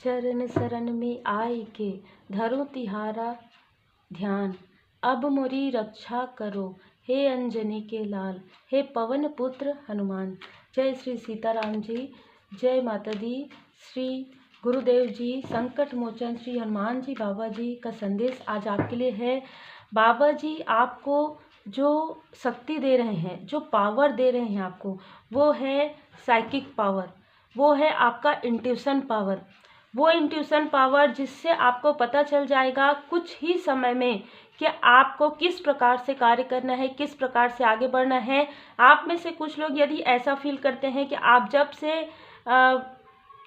चरण शरण में आए के धरो तिहारा ध्यान। अब मोरी रक्षा करो हे अंजनी के लाल, हे पवन पुत्र हनुमान। जय श्री सीताराम जी, जय माता दी। श्री गुरुदेव जी संकट मोचन श्री हनुमान जी बाबा जी का संदेश आज आपके लिए है। बाबा जी आपको जो शक्ति दे रहे हैं, जो पावर दे रहे हैं आपको, वो है साइकिक पावर, वो है आपका इंट्यूशन पावर। वो इंट्यूशन पावर जिससे आपको पता चल जाएगा कुछ ही समय में कि आपको किस प्रकार से कार्य करना है, किस प्रकार से आगे बढ़ना है। आप में से कुछ लोग यदि ऐसा फील करते हैं कि आप जब से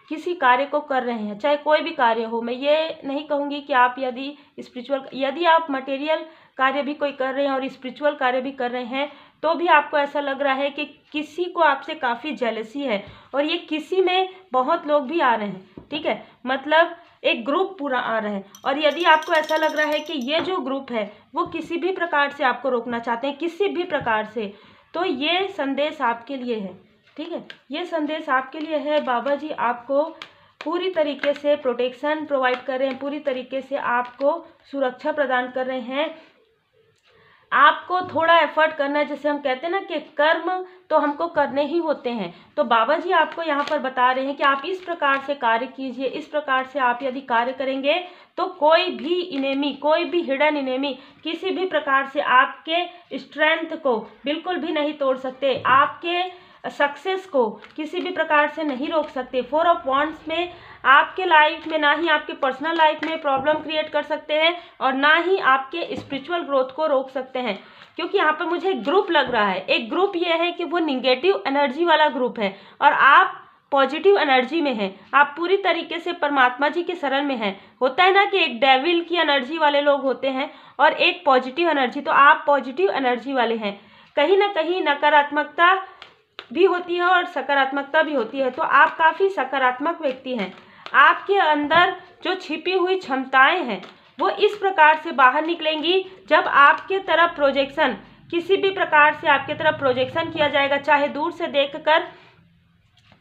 किसी कार्य को कर रहे हैं, चाहे कोई भी कार्य हो, मैं ये नहीं कहूँगी कि आप यदि आप मटेरियल कार्य भी कोई कर रहे हैं और स्पिरिचुअल कार्य भी कर रहे हैं, तो भी आपको ऐसा लग रहा है कि किसी को आपसे काफ़ी जेलसी है, और ये किसी में बहुत लोग भी आ रहे हैं, ठीक है, मतलब एक ग्रुप पूरा आ रहा है। और यदि आपको ऐसा लग रहा है कि ये जो ग्रुप है वो किसी भी प्रकार से आपको रोकना चाहते हैं, किसी भी प्रकार से, तो ये संदेश आपके लिए है, ठीक है, ये संदेश आपके लिए है। बाबा जी आपको पूरी तरीके से प्रोटेक्शन प्रोवाइड कर रहे हैं, पूरी तरीके से आपको सुरक्षा प्रदान कर रहे हैं। आपको थोड़ा एफर्ट करना है, जैसे हम कहते हैं ना कि कर्म तो हमको करने ही होते हैं, तो बाबा जी आपको यहाँ पर बता रहे हैं कि आप इस प्रकार से कार्य कीजिए। इस प्रकार से आप यदि कार्य करेंगे तो कोई भी इनेमी, कोई भी हिडन इनेमी किसी भी प्रकार से आपके स्ट्रेंथ को बिल्कुल भी नहीं तोड़ सकते, आपके सक्सेस को किसी भी प्रकार से नहीं रोक सकते। 4 ऑफ वांड्स में आपके लाइफ में ना ही आपके पर्सनल लाइफ में प्रॉब्लम क्रिएट कर सकते हैं और ना ही आपके स्पिरिचुअल ग्रोथ को रोक सकते हैं, क्योंकि यहाँ पर मुझे एक ग्रुप लग रहा है। एक ग्रुप ये है कि वो निगेटिव एनर्जी वाला ग्रुप है और आप पॉजिटिव एनर्जी में हैं, आप पूरी तरीके से परमात्मा जी के शरण में हैं। होता है ना कि एक डेविल की एनर्जी वाले लोग होते हैं और एक पॉजिटिव एनर्जी, तो आप पॉजिटिव एनर्जी वाले हैं। कहीं ना कहीं नकारात्मकता भी होती है और सकारात्मकता भी होती है, तो आप काफ़ी सकारात्मक व्यक्ति हैं। आपके अंदर जो छिपी हुई क्षमताएं हैं वो इस प्रकार से बाहर निकलेंगी जब आपके तरफ प्रोजेक्शन, किसी भी प्रकार से आपके तरफ प्रोजेक्शन किया जाएगा, चाहे दूर से देखकर,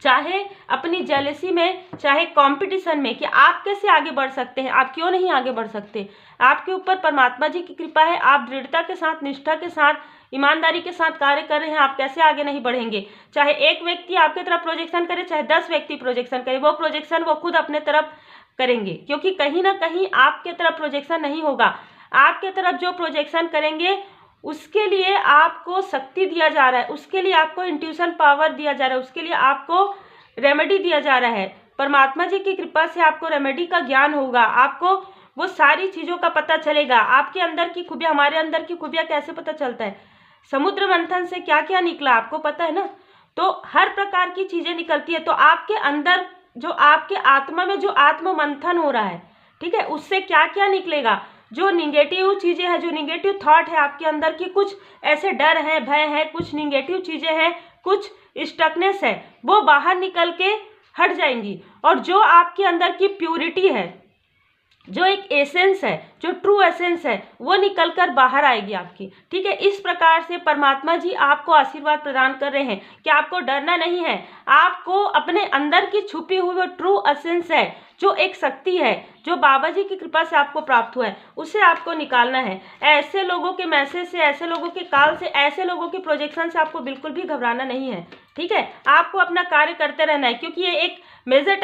चाहे अपनी जेलसी में, चाहे कंपटीशन में, कि आप कैसे आगे बढ़ सकते हैं, आप क्यों नहीं आगे बढ़ सकते। आपके ऊपर परमात्मा जी की कृपा है, आप दृढ़ता के साथ, निष्ठा के साथ, ईमानदारी के साथ कार्य कर रहे हैं, आप कैसे आगे नहीं बढ़ेंगे। चाहे एक व्यक्ति आपके तरफ प्रोजेक्शन करे, चाहे 10 व्यक्ति प्रोजेक्शन करे, वो प्रोजेक्शन वो खुद अपने तरफ करेंगे, क्योंकि कहीं ना कहीं आपके तरफ प्रोजेक्शन नहीं होगा। आपके तरफ जो प्रोजेक्शन करेंगे उसके लिए आपको शक्ति दिया जा रहा है, उसके लिए आपको इंट्यूशन पावर दिया जा रहा है, उसके लिए आपको रेमेडी दिया जा रहा है। परमात्मा जी की कृपा से आपको रेमेडी का ज्ञान होगा, आपको वो सारी चीज़ों का पता चलेगा। आपके अंदर की खूबियाँ, हमारे अंदर की खूबियाँ कैसे पता चलता है, समुद्र मंथन से क्या क्या निकला आपको पता है ना, तो हर प्रकार की चीज़ें निकलती है। तो आपके अंदर जो आपके आत्मा में जो आत्म मंथन हो रहा है, ठीक है, उससे क्या क्या निकलेगा। जो निगेटिव चीज़ें हैं, जो निगेटिव थॉट है आपके अंदर की, कुछ ऐसे डर हैं, भय है, कुछ निगेटिव चीज़ें हैं, कुछ स्टकनेस है, वो बाहर निकल के हट जाएंगी। और जो आपके अंदर की प्यूरिटी है, जो एक एसेंस है, जो ट्रू एसेंस है, वो निकलकर बाहर आएगी आपकी, ठीक है। इस प्रकार से परमात्मा जी आपको आशीर्वाद प्रदान कर रहे हैं कि आपको डरना नहीं है। आपको अपने अंदर की छुपी हुई वो ट्रू एसेंस है, जो एक शक्ति है, जो बाबा जी की कृपा से आपको प्राप्त हुआ है, उसे आपको निकालना है। ऐसे लोगों के मैसेज से, ऐसे लोगों के काल से, ऐसे लोगों के प्रोजेक्शन से आपको बिल्कुल भी घबराना नहीं है, ठीक है। आपको अपना कार्य करते रहना है, क्योंकि ये एक मेजर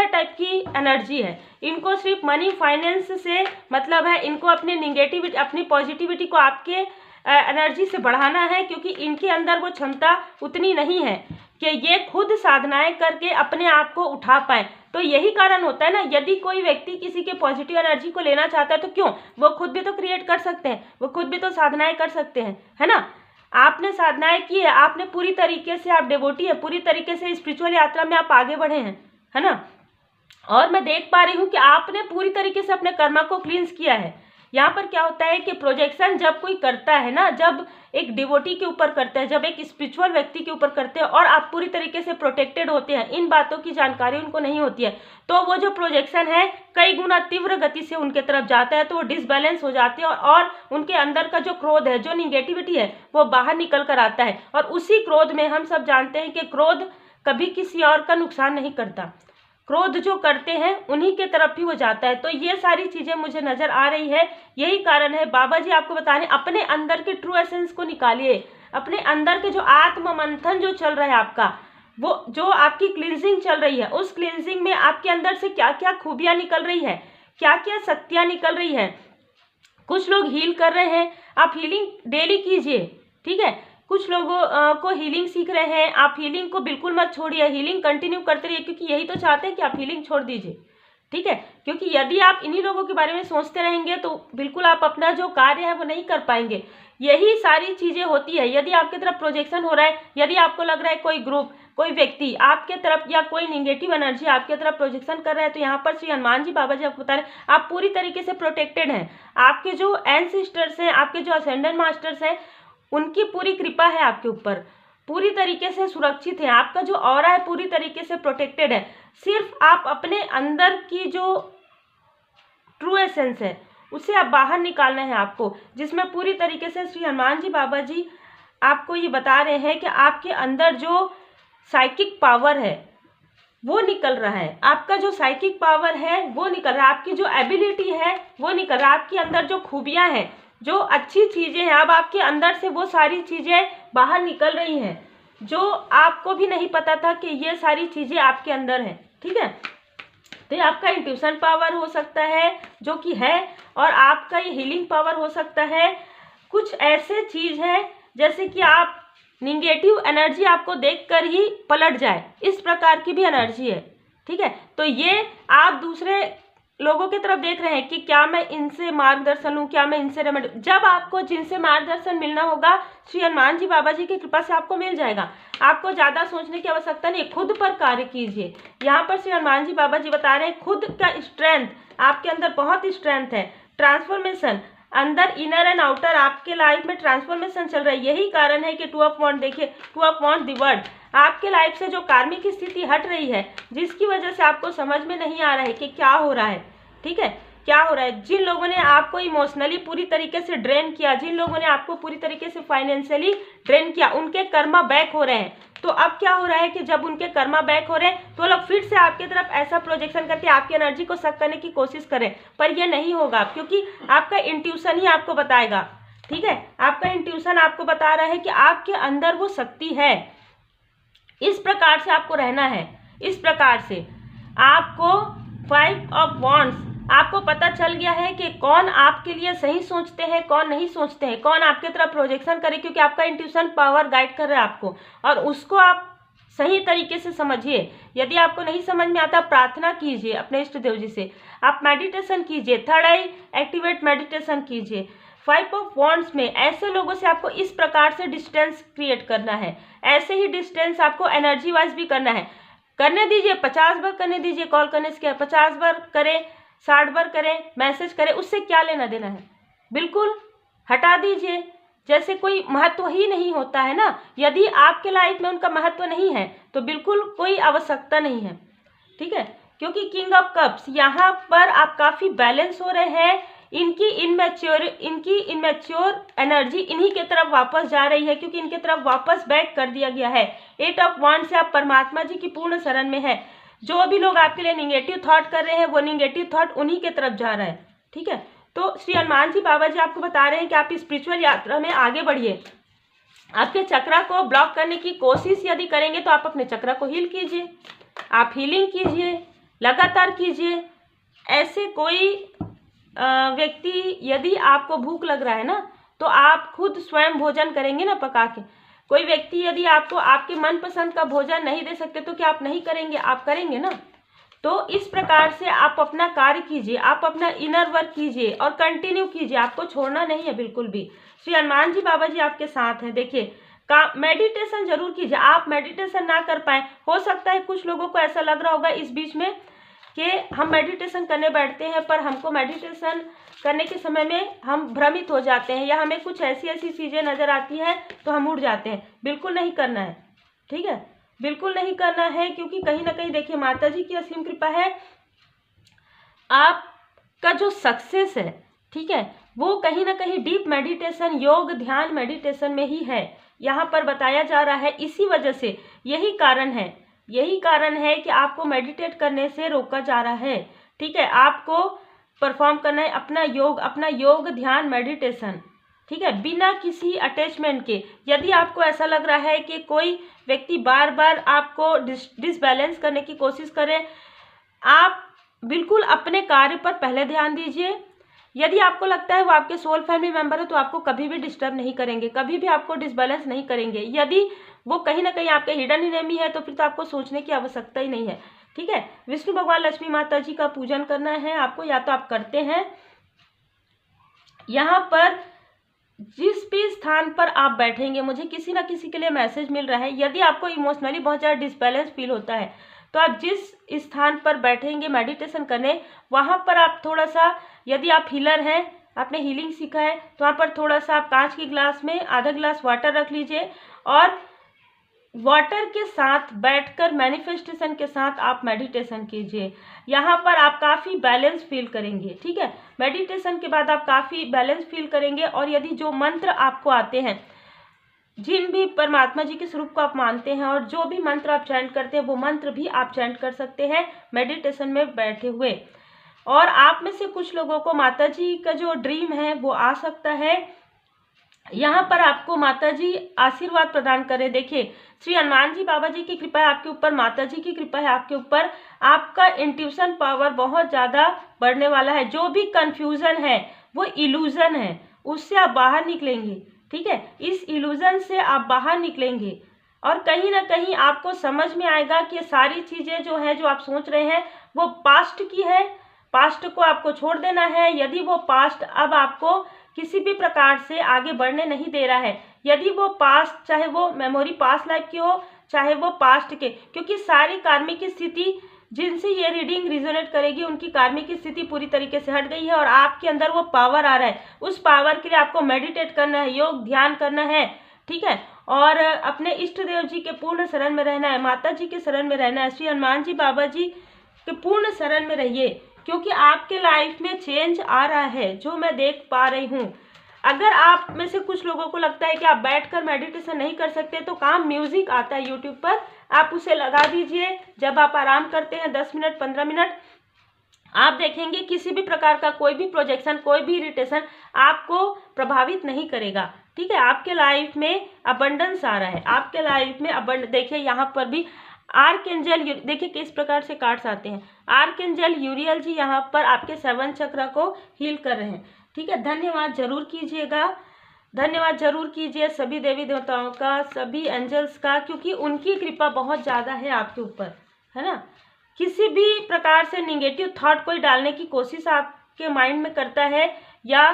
टाइप की एनर्जी है। इनको सिर्फ मनी फाइनेंस से मतलब है, इनको अपनी निगेटिविटी, अपनी पॉजिटिविटी को आपके एनर्जी से बढ़ाना है, क्योंकि इनके अंदर वो क्षमता उतनी नहीं है कि ये खुद साधनाएं करके अपने आप को उठा पाए। तो यही कारण होता है ना, यदि कोई व्यक्ति किसी के पॉजिटिव एनर्जी को लेना चाहता है तो क्यों, वो खुद भी तो क्रिएट कर सकते हैं, वो खुद भी तो साधनाएं कर सकते हैं, है ना। आपने साधनाएं की है, आपने पूरी तरीके से, आप डिवोटी है, पूरी तरीके से स्पिरिचुअल यात्रा में आप आगे बढ़े हैं, है ना। और मैं देख पा रही हूँ कि आपने पूरी तरीके से अपने कर्मा को क्लींस किया है। यहाँ पर क्या होता है कि प्रोजेक्शन जब कोई करता है ना, जब एक डिवोटी के ऊपर करता है, जब एक स्पिरिचुअल व्यक्ति के ऊपर करते हैं और आप पूरी तरीके से प्रोटेक्टेड होते हैं, इन बातों की जानकारी उनको नहीं होती है, तो वो जो प्रोजेक्शन है कई गुना तीव्र गति से उनके तरफ जाता है, तो वो डिसबैलेंस हो जाते हैं और उनके अंदर का जो क्रोध है, जो निगेटिविटी है, वो बाहर निकल कर आता है। और उसी क्रोध में, हम सब जानते हैं कि क्रोध कभी किसी और का नुकसान नहीं करता, क्रोध जो करते हैं उन्हीं के तरफ ही वो जाता है। तो ये सारी चीजें मुझे नजर आ रही है। यही कारण है बाबा जी आपको बता रहे हैं, अपने अंदर के ट्रू एसेंस को निकालिए, अपने अंदर के जो आत्म मंथन जो चल रहा है आपका, वो जो आपकी क्लींजिंग चल रही है, उस क्लींजिंग में आपके अंदर से क्या क्या खूबियां निकल रही है, क्या क्या शक्तियां निकल रही है। कुछ लोग हील कर रहे हैं, आप हीलिंग डेली कीजिए, ठीक है। कुछ लोगों को हीलिंग सीख रहे हैं, आप हीलिंग को बिल्कुल मत छोड़िए, हीलिंग कंटिन्यू करते रहिए, क्योंकि यही तो चाहते हैं कि आप हीलिंग छोड़ दीजिए, ठीक है। क्योंकि यदि आप इन्हीं लोगों के बारे में सोचते रहेंगे तो बिल्कुल आप अपना जो कार्य है वो नहीं कर पाएंगे। यही सारी चीजें होती है। यदि आपकी तरफ प्रोजेक्शन हो रहा है, यदि आपको लग रहा है कोई ग्रुप, कोई व्यक्ति आपके तरफ या कोई निगेटिव एनर्जी आपके तरफ प्रोजेक्शन कर रहा है, तो यहाँ पर श्री हनुमान जी बाबा जी आपको बता रहे हैं आप पूरी तरीके से प्रोटेक्टेड हैं। आपके जो एंसेस्टर्स हैं, आपके जो असेंडेंट मास्टर्स हैं, उनकी पूरी कृपा है आपके ऊपर, पूरी तरीके से सुरक्षित है। आपका जो ऑरा है पूरी तरीके से प्रोटेक्टेड है। सिर्फ आप अपने अंदर की जो ट्रू एसेंस है उसे आप बाहर निकालना है आपको, जिसमें पूरी तरीके से श्री हनुमान जी बाबा जी आपको ये बता रहे हैं कि आपके अंदर जो साइकिक पावर है वो निकल रहा है, आपका जो साइकिक पावर है वो निकल रहा है, आपकी जो एबिलिटी है वो निकल रहा है, आपके अंदर जो खूबियां हैं, जो अच्छी चीजें हैं, अब आपके अंदर से वो सारी चीजें बाहर निकल रही हैं, जो आपको भी नहीं पता था कि ये सारी चीजें आपके अंदर हैं, ठीक है। तो ये आपका इंट्यूशन पावर हो सकता है जो कि है, और आपका ये हीलिंग पावर हो सकता है। कुछ ऐसे चीज है जैसे कि आप निगेटिव एनर्जी आपको देखकर ही पलट जाए, इस प्रकार की भी एनर्जी है, ठीक है। तो ये आप दूसरे लोगों की तरफ देख रहे हैं कि क्या मैं इनसे मार्गदर्शन लूं, क्या मैं इनसे रेमेडी, जब आपको जिनसे मार्गदर्शन मिलना होगा श्री हनुमान जी बाबा जी की कृपा से आपको मिल जाएगा। आपको ज़्यादा सोचने की आवश्यकता नहीं, खुद पर कार्य कीजिए। यहाँ पर श्री हनुमान जी बाबा जी बता रहे हैं खुद का स्ट्रेंथ, आपके अंदर बहुत स्ट्रेंथ है। ट्रांसफॉर्मेशन अंदर, इनर एंड आउटर, आपके लाइफ में ट्रांसफॉर्मेशन चल रहा है। यही कारण है कि 2 ऑफ वांड, देखिए 2 ऑफ वांड द वर्ड, आपके लाइफ से जो कार्मिक स्थिति हट रही है, जिसकी वजह से आपको समझ में नहीं आ रहा है कि क्या हो रहा है, ठीक है, क्या हो रहा है। जिन लोगों ने आपको इमोशनली पूरी तरीके से ड्रेन किया, जिन लोगों ने आपको पूरी तरीके से फाइनेंशियली ड्रेन किया, उनके कर्मा बैक हो रहे हैं। तो अब क्या हो रहा है कि जब उनके कर्मा बैक हो रहे हैं तो लोग फिर से आपकी तरफ ऐसा प्रोजेक्शन करके आपकी एनर्जी को सक करने की कोशिश करें, पर यह नहीं होगा, क्योंकि आपका इंट्यूशन ही आपको बताएगा, ठीक है। आपका इंट्यूशन आपको बता रहा है कि आपके अंदर वो शक्ति है। इस प्रकार से आपको रहना है, इस प्रकार से आपको 5 ऑफ वांड्स, आपको पता चल गया है कि कौन आपके लिए सही सोचते हैं, कौन नहीं सोचते हैं, कौन आपके तरफ प्रोजेक्शन करे, क्योंकि आपका इंट्यूशन पावर गाइड कर रहा है आपको, और उसको आप सही तरीके से समझिए। यदि आपको नहीं समझ में आता, प्रार्थना कीजिए अपने इष्ट देव जी से, आप मेडिटेशन कीजिए, थर्ड आई एक्टिवेट मेडिटेशन कीजिए। 5 ऑफ वांड्स में ऐसे लोगों से आपको इस प्रकार से डिस्टेंस क्रिएट करना है, ऐसे ही डिस्टेंस आपको एनर्जी वाइज भी करना है। करने दीजिए, 50 बार करने दीजिए, कॉल करने से क्या, 50 बार करें, 60 बार करें, मैसेज करें, उससे क्या लेना देना है, बिल्कुल हटा दीजिए, जैसे कोई महत्व ही नहीं होता है ना। यदि आपके लाइफ में उनका महत्व नहीं है तो बिल्कुल कोई आवश्यकता नहीं है, ठीक है। क्योंकि किंग ऑफ कप्स, यहाँ पर आप काफ़ी बैलेंस हो रहे हैं, इनकी इनमेच्योर एनर्जी इन्हीं के तरफ वापस जा रही है, क्योंकि इनके तरफ वापस बैक कर दिया गया है। 8 ऑफ वांड से आप परमात्मा जी की पूर्ण शरण में है। जो भी लोग आपके लिए निगेटिव थॉट कर रहे हैं वो निगेटिव थॉट उन्हीं के तरफ जा रहा है, ठीक है। तो श्री हनुमान जी बाबा जी आपको बता रहे हैं कि आप स्पिरिचुअल यात्रा में आगे बढ़िए। आपके चक्रा को ब्लॉक करने की कोशिश यदि करेंगे तो आप अपने चक्रा को हील कीजिए, आप हीलिंग कीजिए, लगातार कीजिए। ऐसे कोई व्यक्ति, यदि आपको भूख लग रहा है ना तो आप खुद स्वयं भोजन करेंगे ना पका के। कोई व्यक्ति यदि आपको आपके मनपसंद का भोजन नहीं दे सकते तो क्या आप नहीं करेंगे, आप करेंगे ना। तो इस प्रकार से आप अपना कार्य कीजिए, आप अपना इनर वर्क कीजिए और कंटिन्यू कीजिए, आपको छोड़ना नहीं है बिल्कुल भी। श्री हनुमान जी बाबा जी आपके साथ हैं। देखिए मेडिटेशन जरूर कीजिए। आप मेडिटेशन ना कर पाए, हो सकता है कुछ लोगों को ऐसा लग रहा होगा इस बीच में कि हम मेडिटेशन करने बैठते हैं पर हमको मेडिटेशन करने के समय में हम भ्रमित हो जाते हैं या हमें कुछ ऐसी चीज़ें नज़र आती हैं तो हम उड़ जाते हैं। बिल्कुल नहीं करना है, ठीक है, बिल्कुल नहीं करना है, क्योंकि कहीं ना कहीं देखिए माता जी की असीम कृपा है, आपका जो सक्सेस है, ठीक है, वो कहीं ना कहीं डीप मेडिटेशन, योग ध्यान मेडिटेशन में ही है, यहाँ पर बताया जा रहा है। इसी वजह से यही कारण है यही कारण है कि आपको मेडिटेट करने से रोका जा रहा है। ठीक है, आपको परफॉर्म करना है अपना योग ध्यान मेडिटेशन, ठीक है, बिना किसी अटैचमेंट के। यदि आपको ऐसा लग रहा है कि कोई व्यक्ति बार बार आपको डिसबैलेंस करने की कोशिश करे, आप बिल्कुल अपने कार्य पर पहले ध्यान दीजिए। यदि आपको लगता है वो आपके सोल फैमिली मेंबर है तो आपको कभी भी डिस्टर्ब नहीं करेंगे, कभी भी आपको डिसबैलेंस नहीं करेंगे। यदि वो कहीं ना कहीं आपके हिडन एनिमी है तो फिर तो आपको सोचने की आवश्यकता ही नहीं है। ठीक है, विष्णु भगवान लक्ष्मी माता जी का पूजन करना है आपको, या तो आप करते हैं। यहाँ पर जिस भी स्थान पर आप बैठेंगे, मुझे किसी ना किसी के लिए मैसेज मिल रहा है, यदि आपको इमोशनली बहुत ज़्यादा डिसबैलेंस फील होता है तो आप जिस स्थान पर बैठेंगे मेडिटेशन करने, वहाँ पर आप थोड़ा सा, यदि आप हीलर हैं, आपने हीलिंग सीखा है, तो वहाँ पर थोड़ा सा आप कांच की ग्लास में आधा ग्लास वाटर रख लीजिए और वाटर के साथ बैठकर मैनिफेस्टेशन के साथ आप मेडिटेशन कीजिए। यहाँ पर आप काफ़ी बैलेंस फील करेंगे। ठीक है, मेडिटेशन के बाद आप काफ़ी बैलेंस फील करेंगे। और यदि जो मंत्र आपको आते हैं, जिन भी परमात्मा जी के स्वरूप को आप मानते हैं और जो भी मंत्र आप चैंट करते हैं, वो मंत्र भी आप चैंट कर सकते हैं मेडिटेशन में बैठे हुए। और आप में से कुछ लोगों को माता जी का जो ड्रीम है वो आ सकता है। यहाँ पर आपको माता जी आशीर्वाद प्रदान करें। देखिए, श्री हनुमान जी बाबा जी की कृपा है आपके ऊपर, माता जी की कृपा है आपके ऊपर। आपका इंट्यूशन पावर बहुत ज़्यादा बढ़ने वाला है। जो भी कंफ्यूजन है वो इल्यूजन है, उससे आप बाहर निकलेंगे। ठीक है, इस इल्यूजन से आप बाहर निकलेंगे और कहीं ना कहीं आपको समझ में आएगा कि सारी चीज़ें जो है, जो आप सोच रहे हैं, वो पास्ट की है। पास्ट को आपको छोड़ देना है। यदि वो पास्ट अब आपको किसी भी प्रकार से आगे बढ़ने नहीं दे रहा है, यदि वो पास्ट, चाहे वो मेमोरी पास्ट लाइफ की हो, चाहे वो पास्ट के, क्योंकि सारी कार्मिक की स्थिति जिनसे ये रीडिंग रिजोनेट करेगी, उनकी कार्मिक की स्थिति पूरी तरीके से हट गई है और आपके अंदर वो पावर आ रहा है। उस पावर के लिए आपको मेडिटेट करना है, योग ध्यान करना है। ठीक है, और अपने इष्ट देव जी के पूर्ण शरण में रहना है, माता जी के शरण में रहना है, श्री हनुमान जी बाबा जी के पूर्ण शरण में रहिए, क्योंकि आपके लाइफ में चेंज आ रहा है, जो मैं देख पा रही हूँ। अगर आप में से कुछ लोगों को लगता है कि आप बैठकर मेडिटेशन नहीं कर सकते, तो काम म्यूजिक आता है यूट्यूब पर, आप उसे लगा दीजिए। जब आप आराम करते हैं 10 मिनट 15 मिनट, आप देखेंगे किसी भी प्रकार का कोई भी प्रोजेक्शन, कोई भी इरिटेशन आपको प्रभावित नहीं करेगा। ठीक है, आपके लाइफ में अबंडेंस आ रहा है, आपके लाइफ में देखिए यहाँ पर भी आर्कएंजल, देखिए किस प्रकार से कार्ड्स आते हैं। आर्कएंजल यूरियल जी यहाँ पर आपके 7 चक्र को हील कर रहे हैं। ठीक है, धन्यवाद जरूर कीजिएगा, धन्यवाद जरूर कीजिए सभी देवी देवताओं का, सभी एंजल्स का, क्योंकि उनकी कृपा बहुत ज़्यादा है आपके ऊपर, है ना। किसी भी प्रकार से निगेटिव थॉट कोई डालने की कोशिश आपके माइंड में करता है, या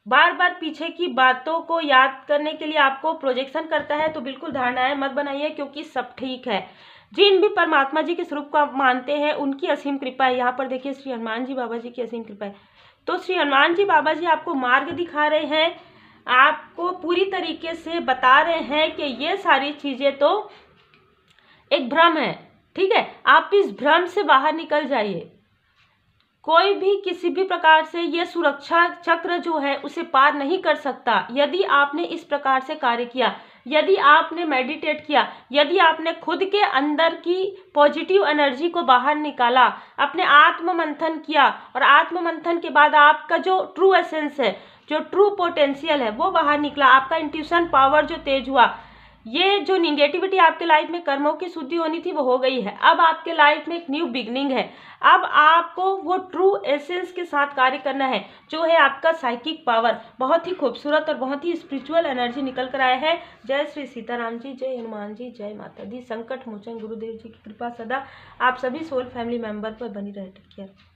बार बार पीछे की बातों को याद करने के लिए आपको प्रोजेक्शन करता है, तो बिल्कुल धारणाएं मत बनाइए, क्योंकि सब ठीक है। जिन भी परमात्मा जी के स्वरूप को आप मानते हैं, उनकी असीम कृपा है। यहाँ पर देखिए श्री हनुमान जी बाबा जी की असीम कृपा है। तो श्री हनुमान जी बाबा जी आपको मार्ग दिखा रहे हैं, आपको पूरी तरीके से बता रहे हैं कि ये सारी चीज़ें तो एक भ्रम है। ठीक है, आप इस भ्रम से बाहर निकल जाइए। कोई भी किसी भी प्रकार से ये सुरक्षा चक्र जो है उसे पार नहीं कर सकता, यदि आपने इस प्रकार से कार्य किया, यदि आपने मेडिटेट किया, यदि आपने खुद के अंदर की पॉजिटिव एनर्जी को बाहर निकाला, अपने आत्म मंथन किया, और आत्म मंथन के बाद आपका जो ट्रू एसेंस है, जो ट्रू पोटेंशियल है, वो बाहर निकला, आपका इंट्यूशन पावर जो तेज हुआ, ये जो निगेटिविटी आपके लाइफ में कर्मों की शुद्धि होनी थी वो हो गई है। अब आपके लाइफ में एक न्यू बिगनिंग है। अब आपको वो ट्रू एसेंस के साथ कार्य करना है, जो है आपका साइकिक पावर। बहुत ही खूबसूरत और बहुत ही स्पिरिचुअल एनर्जी निकल कर आया है। जय श्री सीताराम जी, जय हनुमान जी, जय माता दी। संकट मोचन गुरुदेव जी की कृपा सदा आप सभी सोल फैमिली मेंबर पर बनी रहे। Take care.